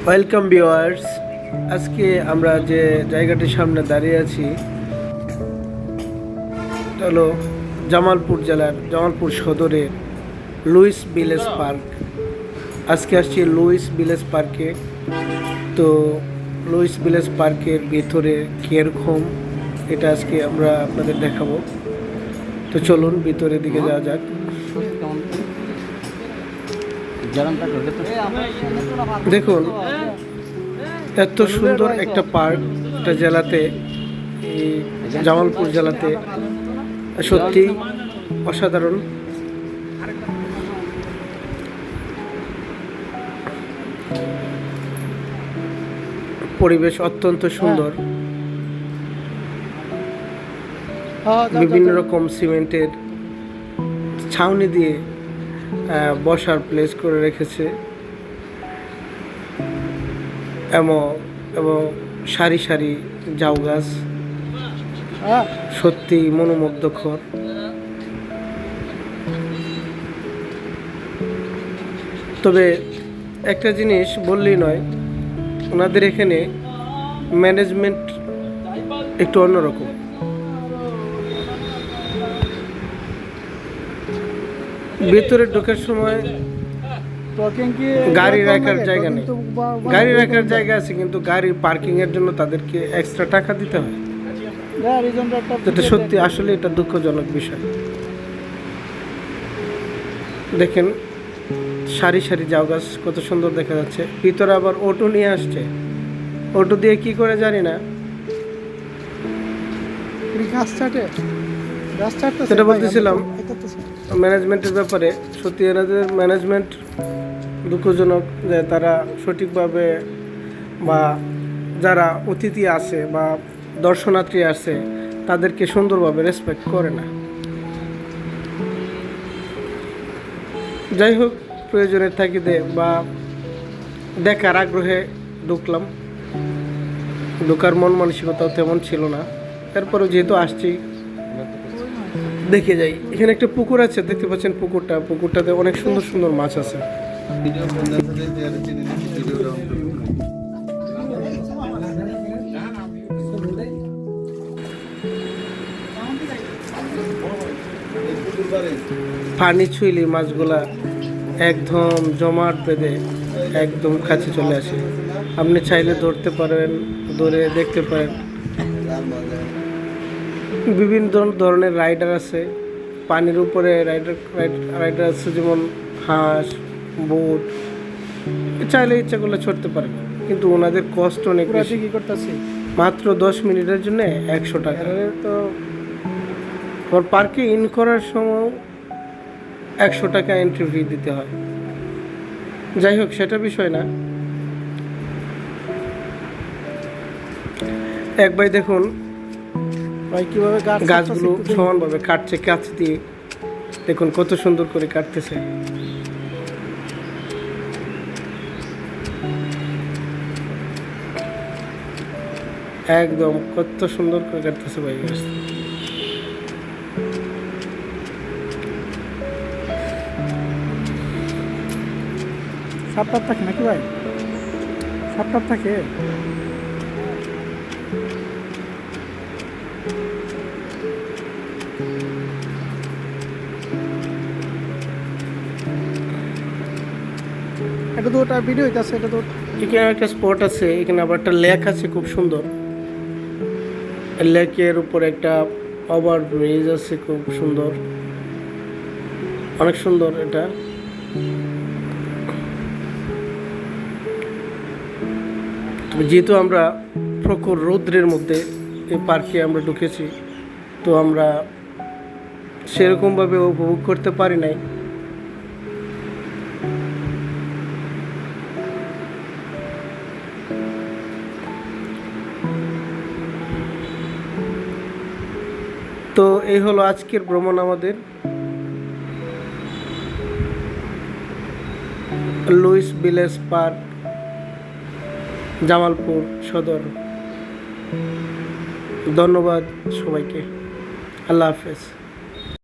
Welcome viewers. আজকে আমরা যে জায়গাটির সামনে দাঁড়িয়ে আছি এটা হলো জামালপুর জেলার জামালপুর সদরের লুইস ভিলেজ পার্ক। আজকে আসছি লুইস ভিলেজ পার্কে। তো লুইস ভিলেজ পার্কের ভিতরে কীরকম এটা আজকে আমরা আপনাদের দেখাবো। তো চলুন ভিতরের দিকে যাওয়া যাক। দেখুন এত সুন্দর একটা পার্ক এটা জেলাতে, এই জামালপুর জেলাতে সত্যি অসাধারণ। পরিবেশ অত্যন্ত সুন্দর, বিভিন্ন রকম সিমেন্টের ছাউনি দিয়ে বসার প্লেস করে রেখেছে এবং সারি সারি ঝাউ গাছ সত্যি মনোমুগ্ধকর। তবে একটা জিনিস বললেই নয়, ওনাদের এখানে ম্যানেজমেন্ট একটু অন্যরকম। ভেতরে ঢোকার সময় গাড়ি রাখার জায়গা নেই। গাড়ি রাখার জায়গা আছে কিন্তু গাড়ির পার্কিং এর জন্য তাদেরকে এক্সট্রা টাকা দিতে হয়। এটা সত্যি আসলে এটা দুঃখজনক বিষয়। দেখেন সারি সারি ঝাউ গাছ কত সুন্দর দেখা যাচ্ছে। ভিতরে আবার অটো নিয়ে আসছে, অটো দিয়ে কি করে জানি না। সেটা বলতেছিলাম ম্যানেজমেন্টের ব্যাপারে। সত্যি এনাদের ম্যানেজমেন্ট দুঃখজনক যে তারা সঠিকভাবে বা যারা অতিথি আসে বা দর্শনার্থী আসে তাদেরকে সুন্দরভাবে রেসপেক্ট করে না। যাই হোক, প্রয়োজনের তাগিদে বা দেখার আগ্রহে ঢুকলাম। ঢোকার মন মানসিকতাও তেমন ছিল না, তারপরেও যেহেতু আসছি দেখে যাই। এখানে একটা পুকুর আছে, দেখতে পাচ্ছেন পুকুরটাতে অনেক সুন্দর সুন্দর মাছ আছে। পানি ছুঁইলে মাছগুলা একদম জমাট বেঁধে একদম কাছে চলে আসে। আপনি চাইলে ধরতে পারেন, ধরে দেখতে পারেন। বিভিন্ন ধরনের রাইডার আছে, পানির উপরে রাইডার আছে, যেমন হাঁস, বোট। চাইলে ইচ্ছা করলে ছড়তে পারেন, কিন্তু ওনাদের কষ্ট অনেক বেশি। কি করতেছি মাত্র 10 মিনিটের জন্য 100 টাকা। তো পার্কে ইন করার সময় 100 টাকা এন্ট্রি ফি দিতে হয়। যাই হোক, সেটা বিষয় না। এক ভাই দেখুন কিভাবে গাছগুলো সমানভাবে কাটছে, কাছ দিয়ে দেখুন কত সুন্দর করে কাটতেছে। একদম কত সুন্দর করে কাটতেছে ভাই। সাপটাপ থাকে নাকি ভাই? সাপটাপ থাকে। এটা তো ওটা ভিডিও হইতাছে। এটা তো এখানে একটা স্পট আছে, এখানে আবার একটা লেক আছে খুব সুন্দর। লেকের উপর একটা ওভার ব্রিজ আছে খুব সুন্দর, অনেক সুন্দর এটা। যেহেতু আমরা প্রখর রৌদ্রের মধ্যে এই পার্কে আমরা ঢুকেছি, তো আমরা সেরকমভাবে উপভোগ করতে পারি নাই। তো এই হলো আজকের ভ্রমণ আমাদের লুইস ভিলেজ পার্ক, জামালপুর সদর। ধন্যবাদ সবাইকে। আল্লাহ হাফেজ।